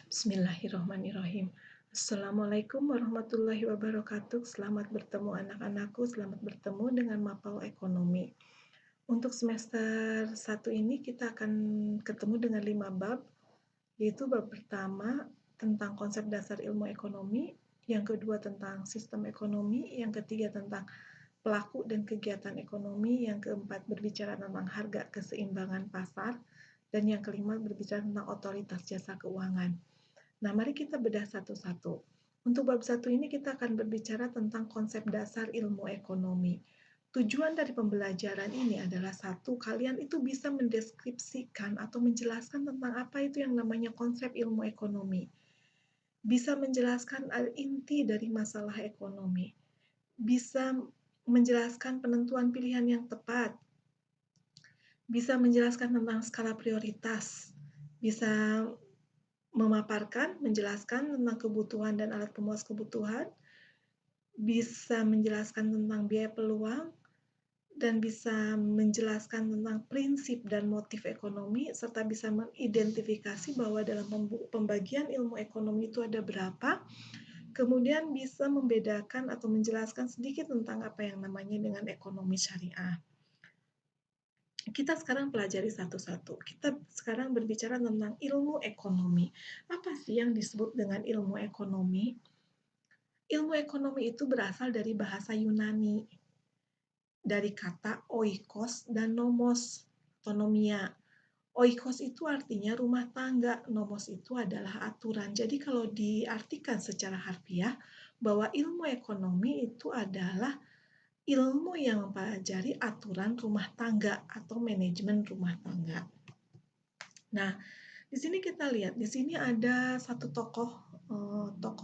Bismillahirrahmanirrahim. Assalamualaikum warahmatullahi wabarakatuh. Selamat bertemu anak-anakku, selamat bertemu dengan Mapel Ekonomi. Untuk semester 1 ini kita akan ketemu dengan 5 bab, yaitu bab pertama tentang konsep dasar ilmu ekonomi, yang kedua tentang sistem ekonomi, yang ketiga tentang pelaku dan kegiatan ekonomi, yang keempat berbicara tentang harga keseimbangan pasar, dan yang kelima berbicara tentang otoritas jasa keuangan. Nah, mari kita bedah satu-satu. Untuk bab 1 ini kita akan berbicara tentang konsep dasar ilmu ekonomi. Tujuan dari pembelajaran ini adalah satu, kalian itu bisa mendeskripsikan atau menjelaskan tentang apa itu yang namanya konsep ilmu ekonomi. Bisa menjelaskan inti dari masalah ekonomi. Bisa menjelaskan penentuan pilihan yang tepat. Bisa menjelaskan tentang skala prioritas. Bisa memaparkan, menjelaskan tentang kebutuhan dan alat pemuas kebutuhan, bisa menjelaskan tentang biaya peluang, dan bisa menjelaskan tentang prinsip dan motif ekonomi, serta bisa mengidentifikasi bahwa dalam pembagian ilmu ekonomi itu ada berapa, kemudian bisa membedakan atau menjelaskan sedikit tentang apa yang namanya dengan ekonomi syariah. Kita sekarang pelajari satu-satu. Kita sekarang berbicara tentang ilmu ekonomi. Apa sih yang disebut dengan ilmu ekonomi? Ilmu ekonomi itu berasal dari bahasa Yunani, dari kata oikos dan nomos, tonomia. Oikos itu artinya rumah tangga, nomos itu adalah aturan. Jadi kalau diartikan secara harfiah, bahwa ilmu ekonomi itu adalah ilmu yang mempelajari aturan rumah tangga atau manajemen rumah tangga. Nah, di sini kita lihat, di sini ada satu tokoh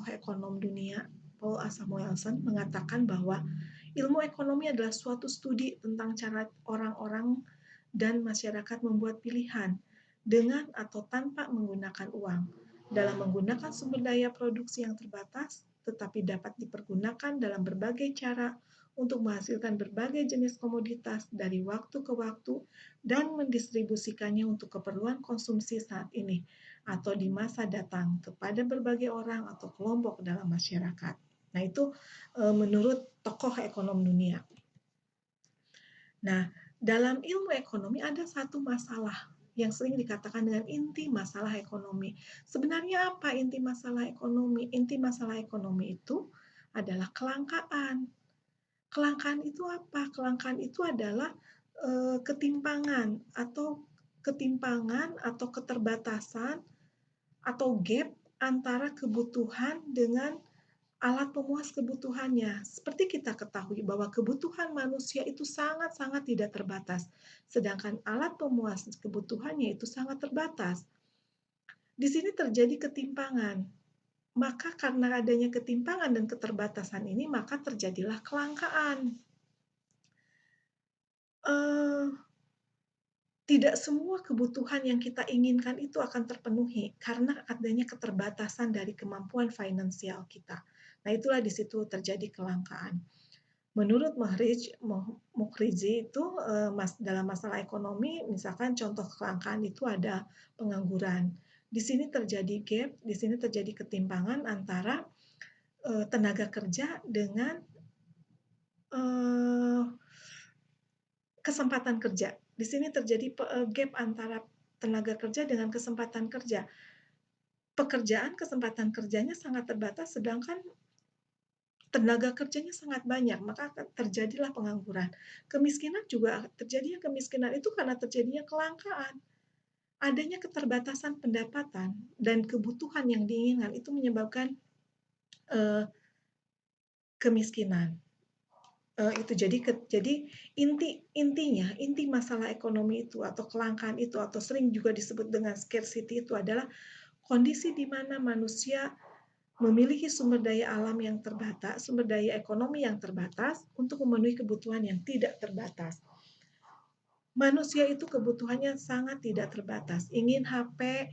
ekonom dunia, Paul A. Samuelson, mengatakan bahwa ilmu ekonomi adalah suatu studi tentang cara orang-orang dan masyarakat membuat pilihan dengan atau tanpa menggunakan uang, dalam menggunakan sumber daya produksi yang terbatas, tetapi dapat dipergunakan dalam berbagai cara untuk menghasilkan berbagai jenis komoditas dari waktu ke waktu dan mendistribusikannya untuk keperluan konsumsi saat ini atau di masa datang kepada berbagai orang atau kelompok dalam masyarakat. Nah, itu menurut tokoh ekonom dunia. Nah, dalam ilmu ekonomi ada satu masalah yang sering dikatakan dengan inti masalah ekonomi. Sebenarnya apa inti masalah ekonomi? Inti masalah ekonomi itu adalah kelangkaan. Kelangkaan itu apa? Kelangkaan itu adalah ketimpangan atau keterbatasan atau gap antara kebutuhan dengan alat pemuas kebutuhannya. Seperti kita ketahui bahwa kebutuhan manusia itu sangat-sangat tidak terbatas, sedangkan alat pemuas kebutuhannya itu sangat terbatas. Di sini terjadi ketimpangan. Maka karena adanya ketimpangan dan keterbatasan ini, maka terjadilah kelangkaan. Tidak semua kebutuhan yang kita inginkan itu akan terpenuhi karena adanya keterbatasan dari kemampuan finansial kita. Nah, itulah di situ terjadi kelangkaan. Menurut Mukrizi itu dalam masalah ekonomi, misalkan contoh kelangkaan itu ada pengangguran. Di sini terjadi gap, di sini terjadi ketimpangan antara tenaga kerja dengan kesempatan kerja. Di sini terjadi gap antara tenaga kerja dengan kesempatan kerja. Pekerjaan, kesempatan kerjanya sangat terbatas, sedangkan tenaga kerjanya sangat banyak, maka terjadilah pengangguran. Kemiskinan juga terjadinya kemiskinan itu karena terjadinya kelangkaan. Adanya keterbatasan pendapatan dan kebutuhan yang diinginkan itu menyebabkan kemiskinan. Itu jadi inti masalah ekonomi itu atau kelangkaan itu atau sering juga disebut dengan scarcity itu adalah kondisi di mana manusia memiliki sumber daya alam yang terbatas, sumber daya ekonomi yang terbatas untuk memenuhi kebutuhan yang tidak terbatas. Manusia itu kebutuhannya sangat tidak terbatas. Ingin HP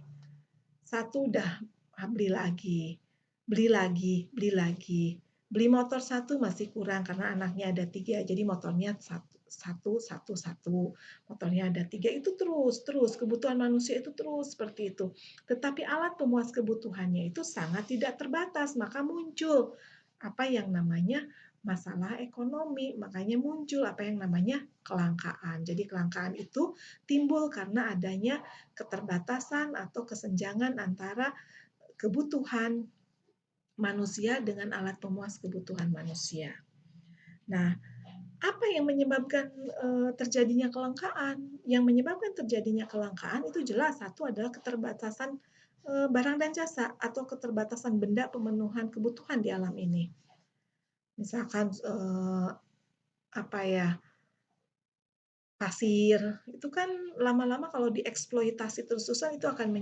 satu udah beli lagi, beli lagi, beli lagi. Beli motor satu masih kurang karena anaknya ada 3, jadi motornya satu, satu, satu. Motornya ada 3 itu terus, kebutuhan manusia itu terus seperti itu. Tetapi alat pemuas kebutuhannya itu sangat tidak terbatas, maka muncul apa yang namanya masalah ekonomi, makanya muncul apa yang namanya kelangkaan. Jadi kelangkaan itu timbul karena adanya keterbatasan atau kesenjangan antara kebutuhan manusia dengan alat pemuas kebutuhan manusia. Nah, apa yang menyebabkan terjadinya kelangkaan? Yang menyebabkan terjadinya kelangkaan itu jelas satu adalah keterbatasan barang dan jasa atau keterbatasan benda pemenuhan kebutuhan di alam ini. Misalkan apa ya, pasir itu kan lama-lama kalau dieksploitasi terus-terusan itu akan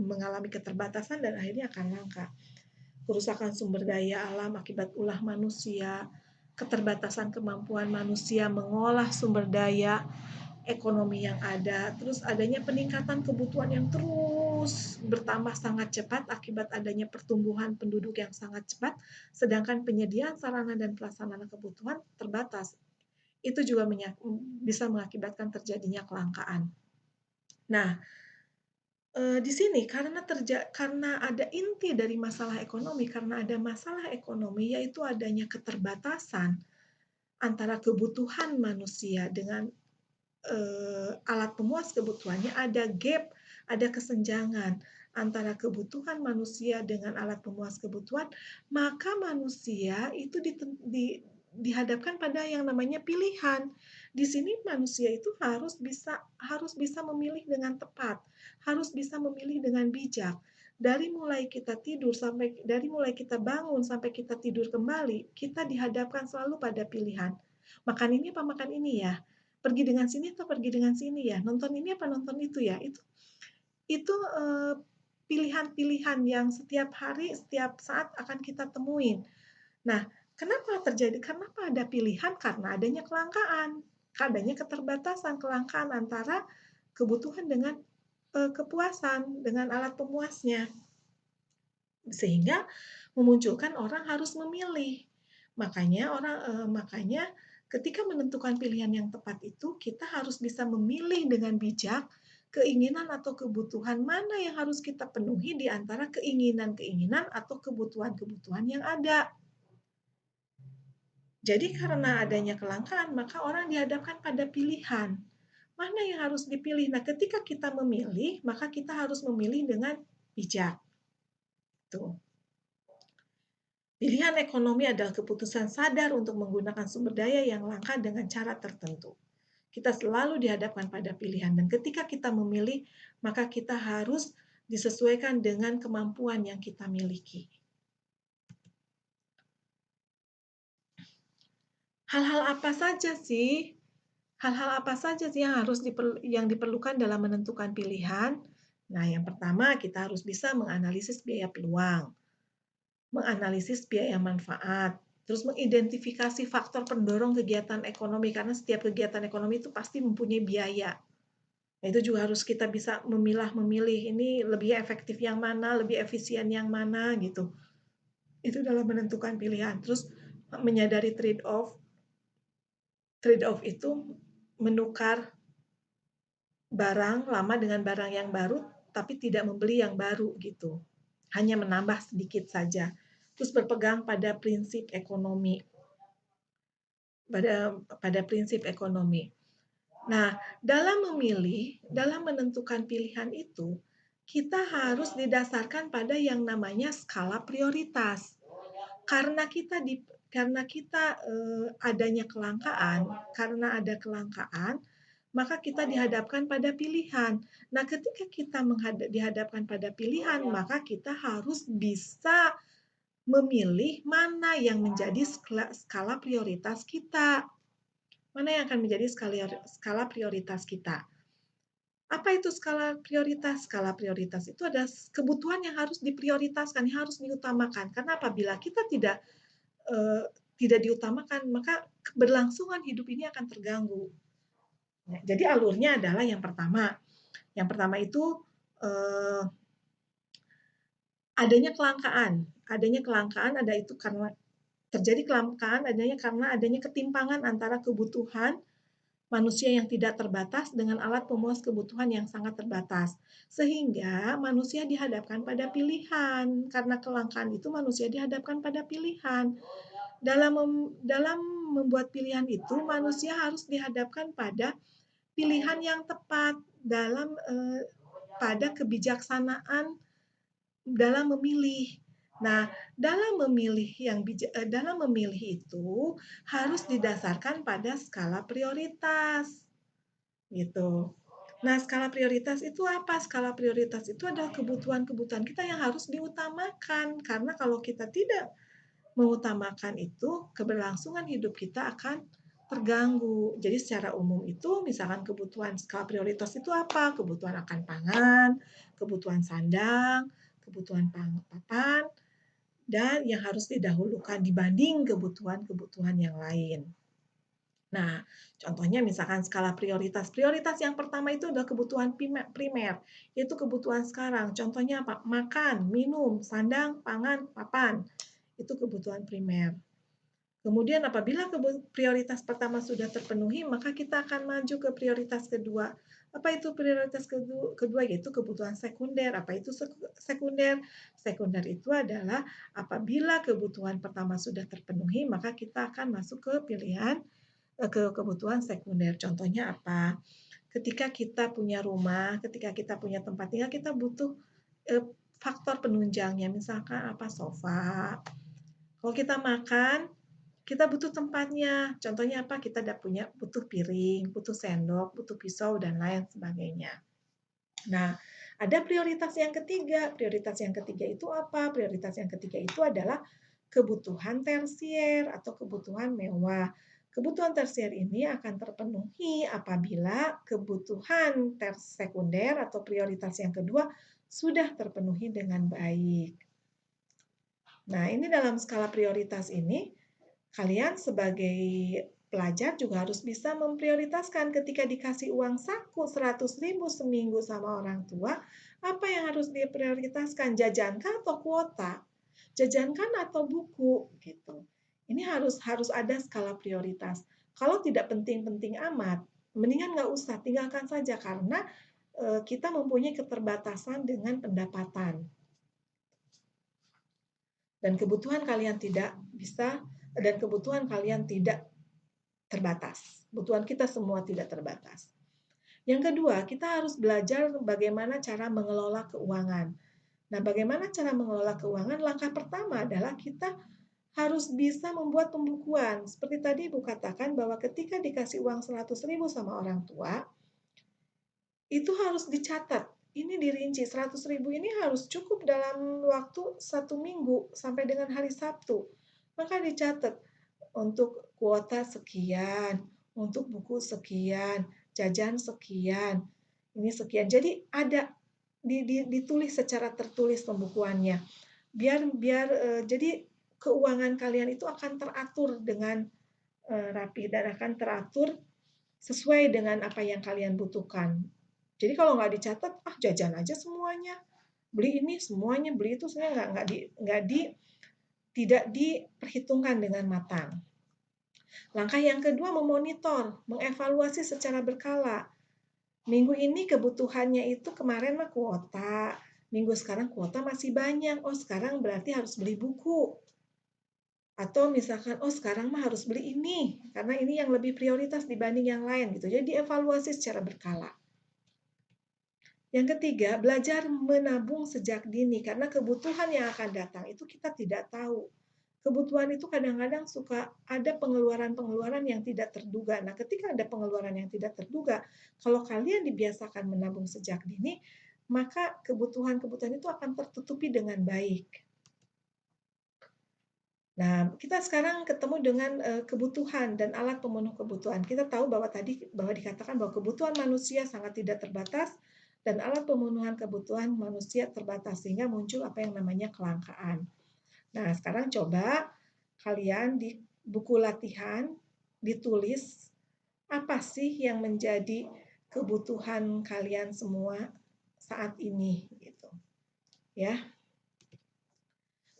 mengalami keterbatasan dan akhirnya akan langka. Kerusakan sumber daya alam akibat ulah manusia, keterbatasan kemampuan manusia mengolah sumber daya ekonomi yang ada, terus adanya peningkatan kebutuhan yang terus bertambah sangat cepat akibat adanya pertumbuhan penduduk yang sangat cepat, sedangkan penyediaan sarana dan prasarana kebutuhan terbatas. Itu juga bisa mengakibatkan terjadinya kelangkaan. Nah, di sini karena ada inti dari masalah ekonomi, karena ada masalah ekonomi yaitu adanya keterbatasan antara kebutuhan manusia dengan alat pemuas kebutuhannya, ada gap, ada kesenjangan antara kebutuhan manusia dengan alat pemuas kebutuhan, maka manusia itu dihadapkan pada yang namanya pilihan. Di sini manusia itu harus bisa memilih dengan tepat, harus bisa memilih dengan bijak. Dari mulai kita kita bangun sampai kita tidur kembali, kita dihadapkan selalu pada pilihan. Makan ini apa makan ini ya? Pergi dengan sini atau pergi dengan sini ya? Nonton ini apa nonton itu ya? Itu pilihan-pilihan yang setiap hari, setiap saat akan kita temuin. Nah, kenapa ada pilihan? Karena adanya kelangkaan, adanya keterbatasan, kelangkaan antara kebutuhan dengan kepuasan, dengan alat pemuasnya. Sehingga memunculkan orang harus memilih. Makanya ketika menentukan pilihan yang tepat itu, kita harus bisa memilih dengan bijak keinginan atau kebutuhan mana yang harus kita penuhi di antara keinginan-keinginan atau kebutuhan-kebutuhan yang ada. Jadi karena adanya kelangkaan, maka orang dihadapkan pada pilihan. Mana yang harus dipilih? Nah, ketika kita memilih, maka kita harus memilih dengan bijak. Tuh. Pilihan ekonomi adalah keputusan sadar untuk menggunakan sumber daya yang langka dengan cara tertentu. Kita selalu dihadapkan pada pilihan, dan ketika kita memilih, maka kita harus disesuaikan dengan kemampuan yang kita miliki. Hal-hal apa saja sih? Hal-hal apa saja sih yang diperlukan dalam menentukan pilihan? Nah, yang pertama kita harus bisa menganalisis biaya peluang, menganalisis biaya manfaat, terus mengidentifikasi faktor pendorong kegiatan ekonomi, karena setiap kegiatan ekonomi itu pasti mempunyai biaya. Nah, itu juga harus kita bisa memilih ini lebih efektif yang mana, lebih efisien yang mana gitu. Itu dalam menentukan pilihan. Terus menyadari trade-off. Trade-off itu menukar barang lama dengan barang yang baru, tapi tidak membeli yang baru gitu. Hanya menambah sedikit saja. Terus berpegang pada prinsip ekonomi. Pada prinsip ekonomi. Nah, dalam menentukan pilihan itu, kita harus didasarkan pada yang namanya skala prioritas. Karena kita adanya kelangkaan, maka kita dihadapkan pada pilihan. Nah, ketika kita dihadapkan pada pilihan, maka kita harus bisa memilih mana yang menjadi skala prioritas kita. Mana yang akan menjadi skala prioritas kita. Apa itu skala prioritas? Skala prioritas itu adalah kebutuhan yang harus diprioritaskan, yang harus diutamakan. Karena apabila kita tidak diutamakan, maka keberlangsungan hidup ini akan terganggu. Jadi alurnya adalah yang pertama. Yang pertama itu adanya kelangkaan. Adanya kelangkaan ada itu Terjadi kelangkaan karena adanya ketimpangan antara kebutuhan manusia yang tidak terbatas dengan alat pemuas kebutuhan yang sangat terbatas. Sehingga manusia dihadapkan pada pilihan. Karena kelangkaan itu manusia dihadapkan pada pilihan. Dalam membuat pilihan itu manusia harus dihadapkan pada pilihan yang tepat pada kebijaksanaan dalam memilih. Nah, dalam memilih itu harus didasarkan pada skala prioritas, gitu. Nah, skala prioritas itu apa? Skala prioritas itu adalah kebutuhan-kebutuhan kita yang harus diutamakan, karena kalau kita tidak mengutamakan itu, keberlangsungan hidup kita akan terganggu. Jadi secara umum itu, misalkan kebutuhan skala prioritas itu apa? Kebutuhan akan pangan, kebutuhan sandang, kebutuhan papan, dan yang harus didahulukan dibanding kebutuhan-kebutuhan yang lain. Nah, contohnya misalkan skala prioritas. Prioritas yang pertama itu adalah kebutuhan primer, yaitu kebutuhan sekarang. Contohnya apa? Makan, minum, sandang, pangan, papan. Itu kebutuhan primer. Kemudian apabila prioritas pertama sudah terpenuhi, maka kita akan maju ke prioritas kedua. Apa itu prioritas kedua? Yaitu kebutuhan sekunder. Apa itu sekunder? Sekunder itu adalah apabila kebutuhan pertama sudah terpenuhi, maka kita akan masuk ke pilihan ke kebutuhan sekunder. Contohnya apa? Ketika kita punya rumah, ketika kita punya tempat tinggal, kita butuh faktor penunjangnya. Misalkan apa? Sofa. Kalau kita makan, kita butuh tempatnya. Contohnya apa? Kita butuh piring, butuh sendok, butuh pisau, dan lain sebagainya. Nah, ada prioritas yang ketiga. Prioritas yang ketiga itu apa? Prioritas yang ketiga itu adalah kebutuhan tersier atau kebutuhan mewah. Kebutuhan tersier ini akan terpenuhi apabila kebutuhan sekunder atau prioritas yang kedua sudah terpenuhi dengan baik. Nah, ini dalam skala prioritas ini, kalian sebagai pelajar juga harus bisa memprioritaskan ketika dikasih uang saku 100.000 seminggu sama orang tua, apa yang harus diprioritaskan, jajankah atau kuota? Jajankan atau buku gitu. Ini harus ada skala prioritas. Kalau tidak penting-penting amat, mendingan nggak usah, tinggalkan saja karena kita mempunyai keterbatasan dengan pendapatan. Dan kebutuhan kalian tidak bisa, dan kebutuhan kalian tidak terbatas. Kebutuhan kita semua tidak terbatas. Yang kedua, kita harus belajar bagaimana cara mengelola keuangan. Nah, bagaimana cara mengelola keuangan? Langkah pertama adalah kita harus bisa membuat pembukuan. Seperti tadi Ibu katakan bahwa ketika dikasih uang 100.000 sama orang tua, itu harus dicatat. Ini dirinci, 100.000 ini harus cukup dalam waktu 1 minggu sampai dengan hari Sabtu. Maka dicatat untuk kuota sekian, untuk buku sekian, jajan sekian, ini sekian. Jadi ada ditulis secara tertulis pembukuannya. Jadi keuangan kalian itu akan teratur dengan rapi dan akan teratur sesuai dengan apa yang kalian butuhkan. Jadi kalau nggak dicatat, jajan aja semuanya, beli ini semuanya, beli itu sebenarnya tidak diperhitungkan dengan matang. Langkah yang kedua, memonitor, mengevaluasi secara berkala. Minggu ini kebutuhannya itu kemarin mah kuota, minggu sekarang kuota masih banyak, sekarang berarti harus beli buku. Atau misalkan, sekarang mah harus beli ini, karena ini yang lebih prioritas dibanding yang lain gitu. Jadi dievaluasi secara berkala. Yang ketiga, belajar menabung sejak dini, karena kebutuhan yang akan datang itu kita tidak tahu. Kebutuhan itu kadang-kadang suka ada pengeluaran-pengeluaran yang tidak terduga. Nah, ketika ada pengeluaran yang tidak terduga, kalau kalian dibiasakan menabung sejak dini, maka kebutuhan-kebutuhan itu akan tertutupi dengan baik. Nah, kita sekarang ketemu dengan kebutuhan dan alat pemenuh kebutuhan. Kita tahu bahwa dikatakan bahwa kebutuhan manusia sangat tidak terbatas dan alat pemenuhan kebutuhan manusia terbatas sehingga muncul apa yang namanya kelangkaan. Nah, sekarang coba kalian di buku latihan ditulis apa sih yang menjadi kebutuhan kalian semua saat ini gitu. Ya.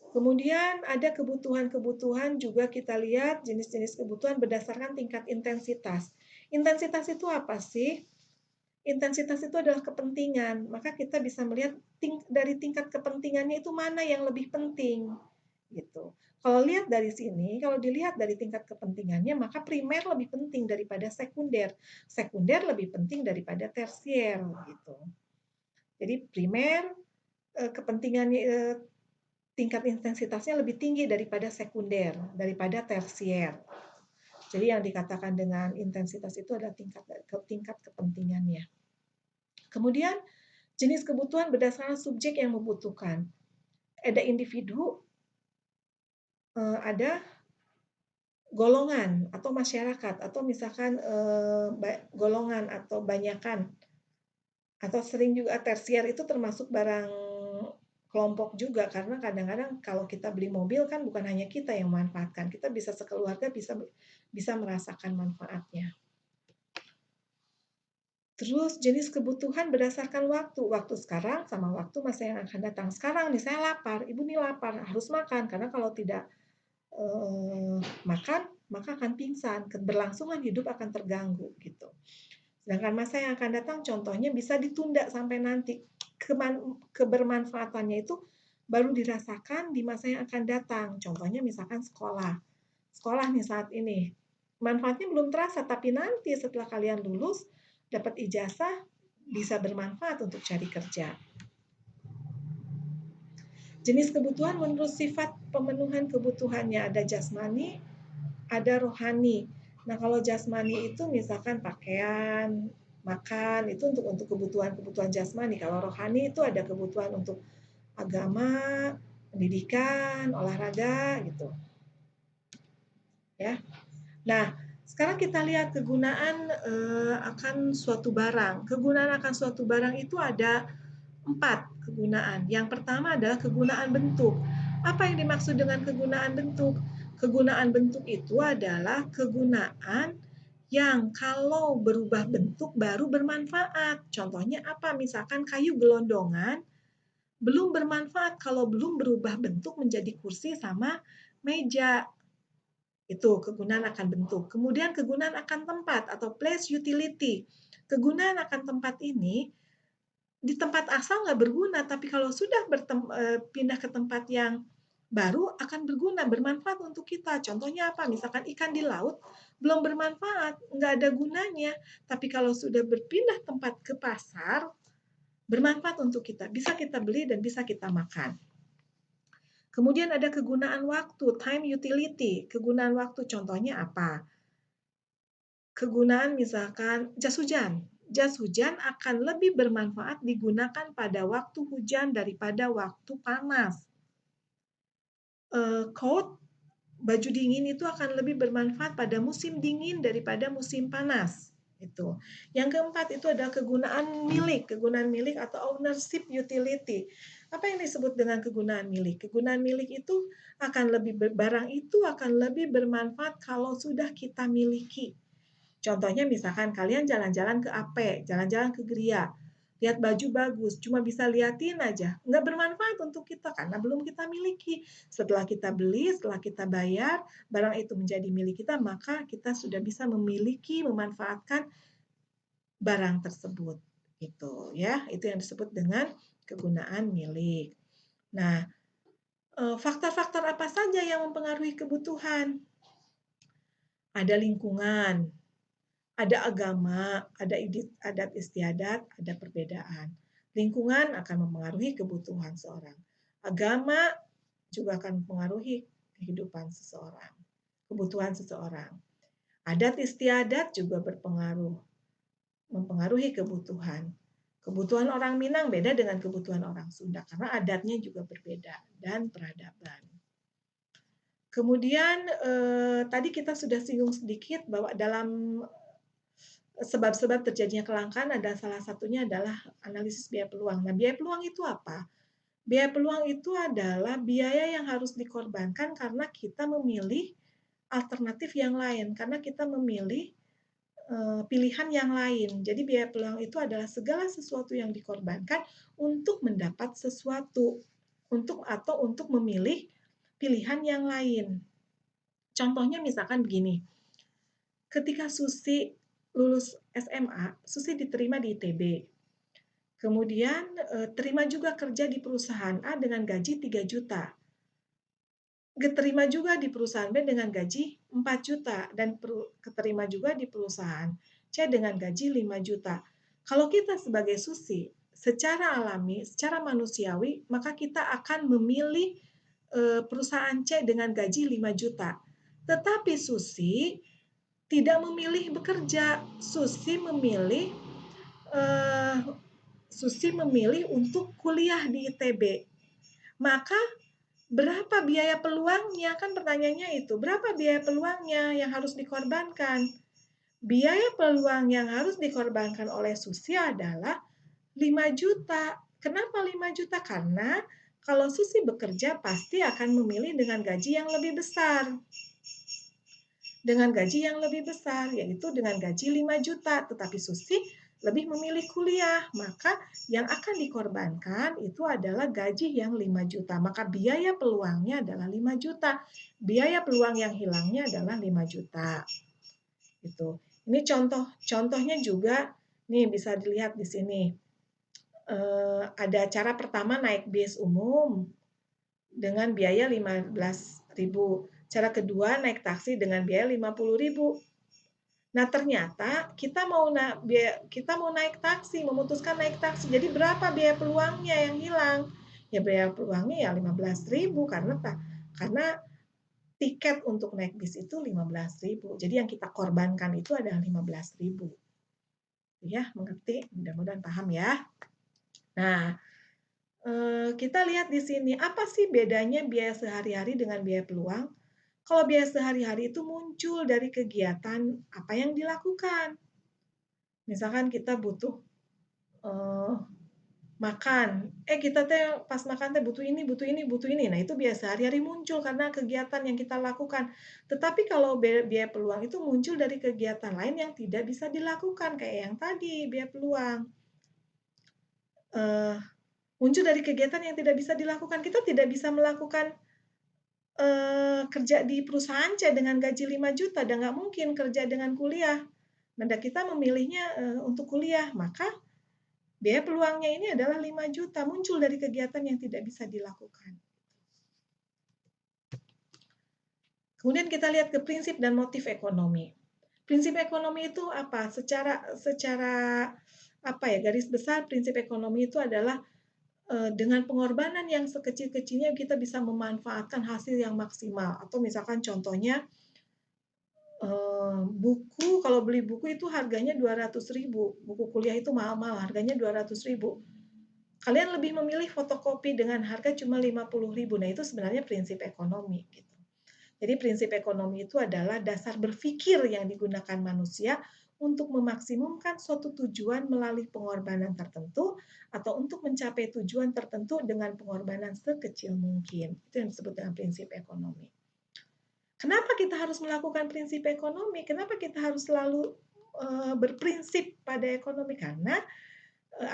Kemudian ada kebutuhan-kebutuhan juga kita lihat jenis-jenis kebutuhan berdasarkan tingkat intensitas. Intensitas itu apa sih? Intensitas itu adalah kepentingan, maka kita bisa melihat dari tingkat kepentingannya itu mana yang lebih penting, gitu. Kalau lihat dari sini, kalau dilihat dari tingkat kepentingannya, maka primer lebih penting daripada sekunder, sekunder lebih penting daripada tersier, gitu. Jadi primer kepentingannya tingkat intensitasnya lebih tinggi daripada sekunder, daripada tersier. Jadi yang dikatakan dengan intensitas itu adalah tingkat kepentingannya. Kemudian jenis kebutuhan berdasarkan subjek yang membutuhkan. Ada individu, ada golongan atau masyarakat, atau misalkan golongan atau banyakan, atau sering juga tersier itu termasuk barang kelompok juga, karena kadang-kadang kalau kita beli mobil kan bukan hanya kita yang memanfaatkan, kita bisa sekeluarga bisa merasakan manfaatnya. Terus jenis kebutuhan berdasarkan waktu. Waktu sekarang sama waktu masa yang akan datang. Sekarang nih saya lapar, ibu nih lapar, harus makan karena kalau tidak makan maka akan pingsan, keberlangsungan hidup akan terganggu gitu. Sedangkan masa yang akan datang contohnya bisa ditunda sampai nanti. Kebermanfaatannya itu baru dirasakan di masa yang akan datang. Contohnya misalkan sekolah. Sekolah nih saat ini. Manfaatnya belum terasa, tapi nanti setelah kalian lulus, dapat ijazah, bisa bermanfaat untuk cari kerja. Jenis kebutuhan menurut sifat pemenuhan kebutuhannya, ada jasmani, ada rohani. Nah, kalau jasmani itu misalkan pakaian, makan, itu untuk kebutuhan-kebutuhan jasmani. Kalau rohani itu ada kebutuhan untuk agama, pendidikan, olahraga gitu. Ya. Nah, sekarang kita lihat kegunaan akan suatu barang. Kegunaan akan suatu barang itu ada 4 kegunaan. Yang pertama adalah kegunaan bentuk. Apa yang dimaksud dengan kegunaan bentuk? Kegunaan bentuk itu adalah kegunaan yang kalau berubah bentuk baru bermanfaat. Contohnya apa? Misalkan kayu gelondongan belum bermanfaat kalau belum berubah bentuk menjadi kursi sama meja. Itu kegunaan akan bentuk. Kemudian kegunaan akan tempat atau place utility. Kegunaan akan tempat ini di tempat asal nggak berguna, tapi kalau sudah pindah ke tempat yang baru akan berguna, bermanfaat untuk kita. Contohnya apa? Misalkan ikan di laut belum bermanfaat, nggak ada gunanya. Tapi kalau sudah berpindah tempat ke pasar, bermanfaat untuk kita. Bisa kita beli dan bisa kita makan. Kemudian ada kegunaan waktu, time utility. Kegunaan waktu contohnya apa? Kegunaan misalkan jas hujan. Jas hujan akan lebih bermanfaat digunakan pada waktu hujan daripada waktu panas. Coat, baju dingin itu akan lebih bermanfaat pada musim dingin daripada musim panas. Itu. Yang keempat itu adalah kegunaan milik atau ownership utility. Apa yang disebut dengan kegunaan milik? Kegunaan milik itu barang itu akan lebih bermanfaat kalau sudah kita miliki. Contohnya misalkan kalian jalan-jalan ke AP, jalan-jalan ke Gria, lihat baju bagus, cuma bisa liatin aja, nggak bermanfaat untuk kita karena belum kita miliki. Setelah kita beli, setelah kita bayar, barang itu menjadi milik kita, maka kita sudah bisa memiliki, memanfaatkan barang tersebut. Gitu ya, itu yang disebut dengan kegunaan milik. Nah, faktor-faktor apa saja yang mempengaruhi kebutuhan? Ada lingkungan, ada agama, ada adat istiadat, ada perbedaan. Lingkungan akan mempengaruhi kebutuhan seorang. Agama juga akan mempengaruhi kehidupan seseorang, kebutuhan seseorang. Adat istiadat juga mempengaruhi kebutuhan. Kebutuhan orang Minang beda dengan kebutuhan orang Sunda karena adatnya juga berbeda dan peradaban. Kemudian tadi kita sudah singgung sedikit bahwa dalam sebab-sebab terjadinya kelangkaan ada salah satunya adalah analisis biaya peluang. Nah, biaya peluang itu apa? Biaya peluang itu adalah biaya yang harus dikorbankan karena kita memilih alternatif yang lain, karena kita memilih pilihan yang lain. Jadi biaya peluang itu adalah segala sesuatu yang dikorbankan untuk mendapat sesuatu, untuk memilih pilihan yang lain. Contohnya misalkan begini, ketika Susi lulus SMA, Susi diterima di ITB. Kemudian terima juga kerja di perusahaan A dengan gaji 3 juta. Keterima juga di perusahaan B dengan gaji 4 juta dan keterima juga di perusahaan C dengan gaji 5 juta. Kalau kita sebagai Susi, secara alami, secara manusiawi, maka kita akan memilih perusahaan C dengan gaji 5 juta. Tetapi Susi tidak memilih bekerja. Susi memilih untuk kuliah di ITB. Maka berapa biaya peluangnya? Kan pertanyaannya itu, berapa biaya peluangnya yang harus dikorbankan? Biaya peluang yang harus dikorbankan oleh Susi adalah 5 juta. Kenapa 5 juta? Karena kalau Susi bekerja pasti akan memilih dengan gaji yang lebih besar. Dengan gaji yang lebih besar, yaitu dengan gaji 5 juta. Tetapi Susi lebih memilih kuliah, maka yang akan dikorbankan itu adalah gaji yang 5 juta. Maka biaya peluangnya adalah 5 juta. Biaya peluang yang hilangnya adalah 5 juta. Gitu. Ini contohnya juga, nih bisa dilihat di sini. Ada cara pertama naik bis umum dengan biaya 15.000. Cara kedua naik taksi dengan biaya 50.000. Nah, ternyata kita mau naik taksi, memutuskan naik taksi. Jadi berapa biaya peluangnya yang hilang? Ya biaya peluangnya ya 15.000 karena tiket untuk naik bis itu 15.000. Jadi yang kita korbankan itu adalah 15.000. Ya, mengerti? Mudah-mudahan paham ya. Nah, kita lihat di sini, apa sih bedanya biaya sehari-hari dengan biaya peluang? Kalau biaya sehari-hari itu muncul dari kegiatan apa yang dilakukan. Misalkan kita butuh makan, kita pas makan butuh ini, butuh ini, butuh ini. Nah, itu biaya sehari-hari muncul karena kegiatan yang kita lakukan. Tetapi kalau biaya peluang itu muncul dari kegiatan lain yang tidak bisa dilakukan, kayak yang tadi, biaya peluang. Muncul dari kegiatan yang tidak bisa dilakukan. Kita tidak bisa melakukan kerja di perusahaan C dengan gaji 5 juta, dan nggak mungkin kerja dengan kuliah. Nah, kita memilihnya untuk kuliah, maka biaya peluangnya ini adalah 5 juta, muncul dari kegiatan yang tidak bisa dilakukan. Kemudian kita lihat ke prinsip dan motif ekonomi. Prinsip ekonomi itu apa? Secara garis besar prinsip ekonomi itu adalah dengan pengorbanan yang sekecil-kecilnya kita bisa memanfaatkan hasil yang maksimal. Atau misalkan contohnya buku, kalau beli buku itu harganya 200.000, buku kuliah itu mahal-mahal, harganya 200.000. Kalian lebih memilih fotokopi dengan harga cuma 50.000. Nah, itu sebenarnya prinsip ekonomi gitu. Jadi prinsip ekonomi itu adalah dasar berpikir yang digunakan manusia untuk memaksimumkan suatu tujuan melalui pengorbanan tertentu atau untuk mencapai tujuan tertentu dengan pengorbanan sekecil mungkin. Itu yang disebut dengan prinsip ekonomi. Kenapa kita harus melakukan prinsip ekonomi? Kenapa kita harus selalu berprinsip pada ekonomi? Karena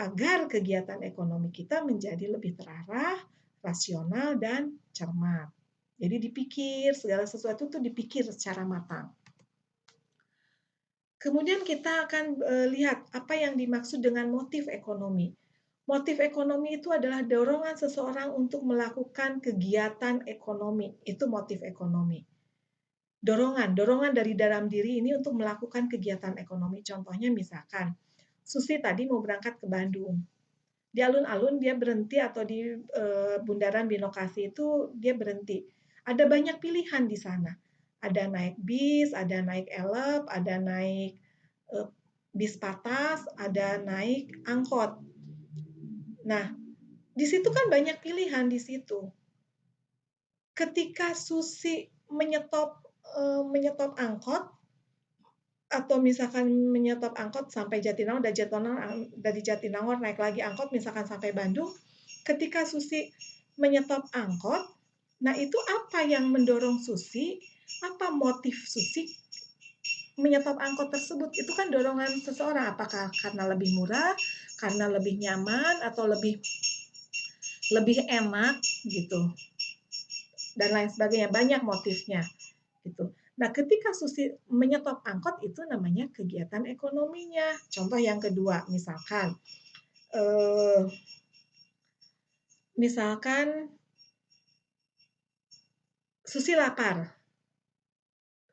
agar kegiatan ekonomi kita menjadi lebih terarah, rasional, dan cermat. Jadi dipikir, segala sesuatu itu dipikir secara matang. Kemudian kita akan lihat apa yang dimaksud dengan motif ekonomi. Motif ekonomi itu adalah dorongan seseorang untuk melakukan kegiatan ekonomi. Itu motif ekonomi. Dorongan dari dalam diri ini untuk melakukan kegiatan ekonomi. Contohnya misalkan, Susi tadi mau berangkat ke Bandung. Di alun-alun dia berhenti, atau di bundaran Binokasi itu dia berhenti. Ada banyak pilihan di sana. Ada naik bis, ada naik elep, ada naik bis patas, ada naik angkot. Nah, di situ kan banyak pilihan di situ. Ketika Susi menyetop angkot, atau misalkan menyetop angkot sampai Jatinangor, dari Jatinangor naik lagi angkot misalkan sampai Bandung, ketika Susi menyetop angkot, nah itu apa yang mendorong Susi, apa motif Susi menyetop angkot tersebut? Itu kan dorongan seseorang, apakah karena lebih murah, karena lebih nyaman, atau lebih enak gitu. dan lain sebagainya, banyak motifnya gitu. Nah, ketika Susi menyetop angkot itu namanya kegiatan ekonominya. Contoh yang kedua, misalkan Susi lapar.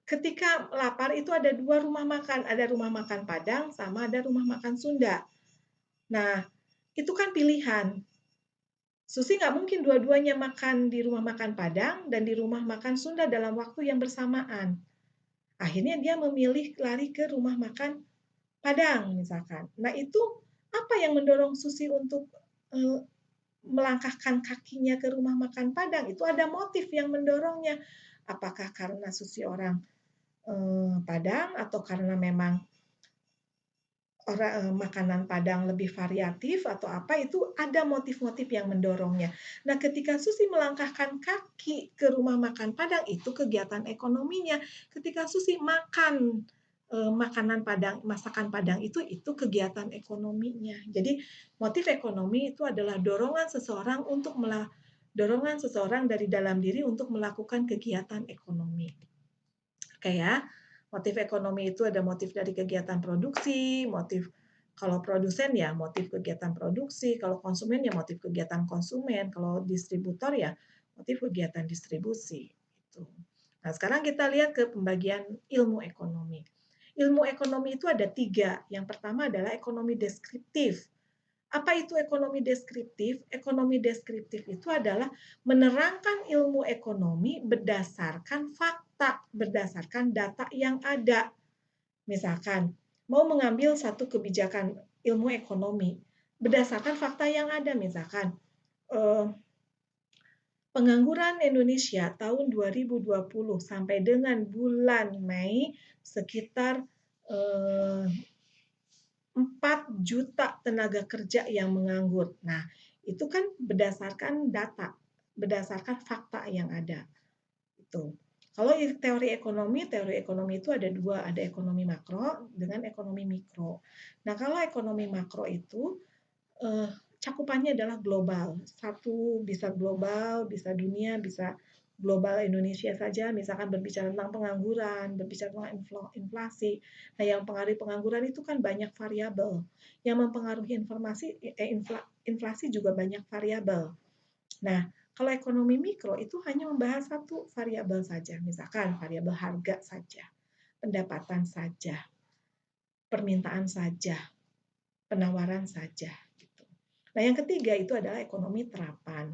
Ketika lapar itu ada dua rumah makan, ada rumah makan Padang sama ada rumah makan Sunda. Nah, itu kan pilihan. Susi nggak mungkin dua-duanya makan di rumah makan Padang dan di rumah makan Sunda dalam waktu yang bersamaan. Akhirnya dia memilih lari ke rumah makan Padang misalkan. Nah, itu apa yang mendorong Susi untuk melangkahkan kakinya ke rumah makan Padang? Itu ada motif yang mendorongnya. Apakah karena Susi orang Padang atau karena memang makanan Padang lebih variatif atau apa, itu ada motif-motif yang mendorongnya. Nah, ketika Susi melangkahkan kaki ke rumah makan Padang, itu kegiatan ekonominya. Ketika Susi makan makanan Padang, masakan Padang itu kegiatan ekonominya. Jadi motif ekonomi itu adalah dorongan seseorang dari dalam diri untuk melakukan kegiatan ekonomi. Oke ya. Motif ekonomi itu ada motif dari kegiatan produksi, motif kalau produsen ya motif kegiatan produksi, kalau konsumen ya motif kegiatan konsumen, kalau distributor ya motif kegiatan distribusi. Gitu. Nah, sekarang kita lihat ke pembagian ilmu ekonomi. Ilmu ekonomi itu ada 3. Yang pertama adalah ekonomi deskriptif. Apa itu ekonomi deskriptif? Ekonomi deskriptif itu adalah menerangkan ilmu ekonomi berdasarkan fakta, berdasarkan data yang ada. Misalkan, mau mengambil satu kebijakan ilmu ekonomi berdasarkan fakta yang ada, misalkan pengangguran Indonesia tahun 2020 sampai dengan bulan Mei sekitar 4 juta tenaga kerja yang menganggur. Nah, itu kan berdasarkan data, berdasarkan fakta yang ada. Itu. Kalau teori ekonomi itu ada 2, ada ekonomi makro dengan ekonomi mikro. Nah, kalau ekonomi makro itu cakupannya adalah global. Satu bisa global, bisa dunia, bisa global Indonesia saja, misalkan berbicara tentang pengangguran, berbicara tentang inflasi. Nah, yang mempengaruhi pengangguran itu kan banyak variabel. Yang mempengaruhi inflasi juga banyak variabel. Nah, kalau ekonomi mikro itu hanya membahas satu variabel saja, misalkan variabel harga saja, pendapatan saja, permintaan saja, penawaran saja. Gitu. Nah, yang ketiga itu adalah ekonomi terapan.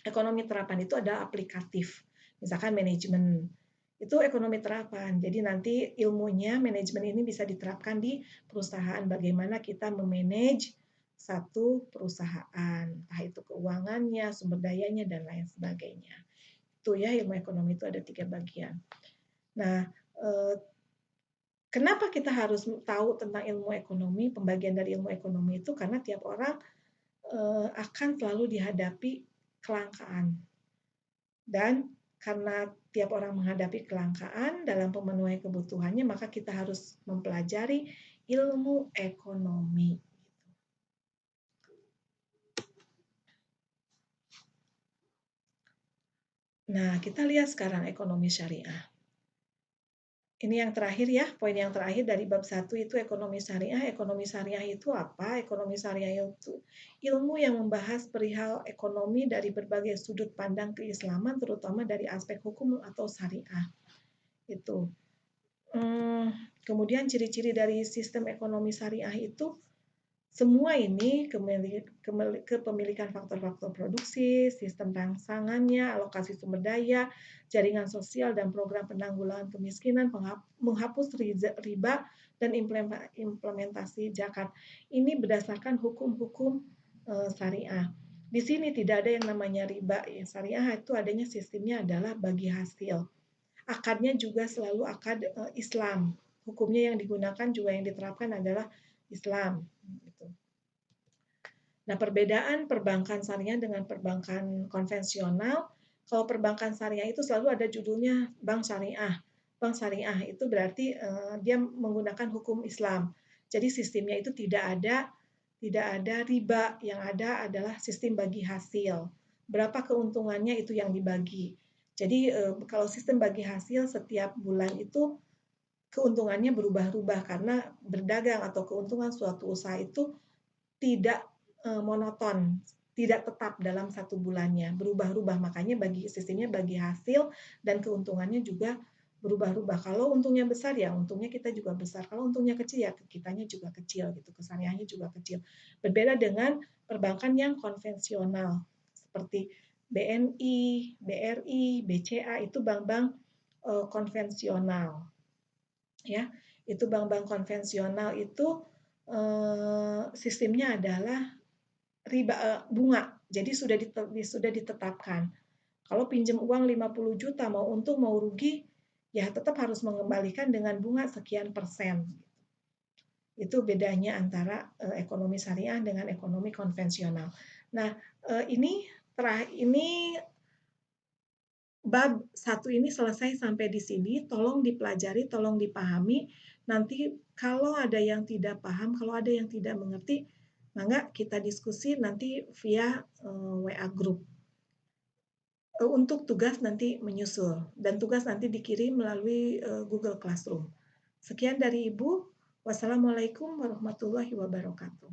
Ekonomi terapan itu adalah aplikatif. Misalkan manajemen, itu ekonomi terapan. Jadi nanti ilmunya manajemen ini bisa diterapkan di perusahaan. Bagaimana kita memanage satu perusahaan, entah itu keuangannya, sumber dayanya, dan lain sebagainya. Itu ya, ilmu ekonomi itu ada 3 bagian. Nah, kenapa kita harus tahu tentang ilmu ekonomi, pembagian dari ilmu ekonomi itu? Karena tiap orang akan selalu dihadapi kelangkaan. Dan karena tiap orang menghadapi kelangkaan dalam pemenuhan kebutuhannya, maka kita harus mempelajari ilmu ekonomi. Nah, kita lihat sekarang ekonomi syariah. Ini yang terakhir ya, poin yang terakhir dari bab 1 itu ekonomi syariah. Ekonomi syariah itu apa? Ekonomi syariah itu ilmu yang membahas perihal ekonomi dari berbagai sudut pandang keislaman, terutama dari aspek hukum atau syariah. Itu. Kemudian ciri-ciri dari sistem ekonomi syariah itu semua ini kepemilikan faktor-faktor produksi, sistem rangsangannya, alokasi sumber daya, jaringan sosial dan program penanggulangan kemiskinan, menghapus riba dan implementasi zakat. Ini berdasarkan hukum-hukum syariah. Di sini tidak ada yang namanya riba. Syariah itu adanya sistemnya adalah bagi hasil. Akadnya juga selalu akad Islam. Hukumnya yang digunakan juga yang diterapkan adalah Islam. Nah, perbedaan perbankan syariah dengan perbankan konvensional, kalau perbankan syariah itu selalu ada judulnya bank syariah. Bank syariah itu berarti dia menggunakan hukum Islam. Jadi sistemnya itu tidak ada riba, yang ada adalah sistem bagi hasil. Berapa keuntungannya itu yang dibagi. Jadi kalau sistem bagi hasil setiap bulan itu keuntungannya berubah-ubah karena berdagang atau keuntungan suatu usaha itu tidak monoton, tidak tetap dalam satu bulannya, berubah-ubah. Makanya bagi sistemnya bagi hasil dan keuntungannya juga berubah-ubah. Kalau untungnya besar ya untungnya kita juga besar. Kalau untungnya kecil ya kitanya juga kecil gitu, kesariannya juga kecil. Berbeda dengan perbankan yang konvensional seperti BNI, BRI, BCA itu bank-bank konvensional ya. Itu bank-bank konvensional itu sistemnya adalah riba bunga. Jadi sudah ditetapkan. Kalau pinjam uang 50 juta mau untung mau rugi ya tetap harus mengembalikan dengan bunga sekian persen. Itu bedanya antara ekonomi syariah dengan ekonomi konvensional. Nah, ini bab satu ini selesai sampai di sini. Tolong dipelajari, tolong dipahami. Nanti kalau ada yang tidak paham, kalau ada yang tidak mengerti, mangga kita diskusi nanti via WA group. Untuk tugas nanti menyusul dan tugas nanti dikirim melalui Google Classroom. Sekian dari Ibu. Wassalamualaikum warahmatullahi wabarakatuh.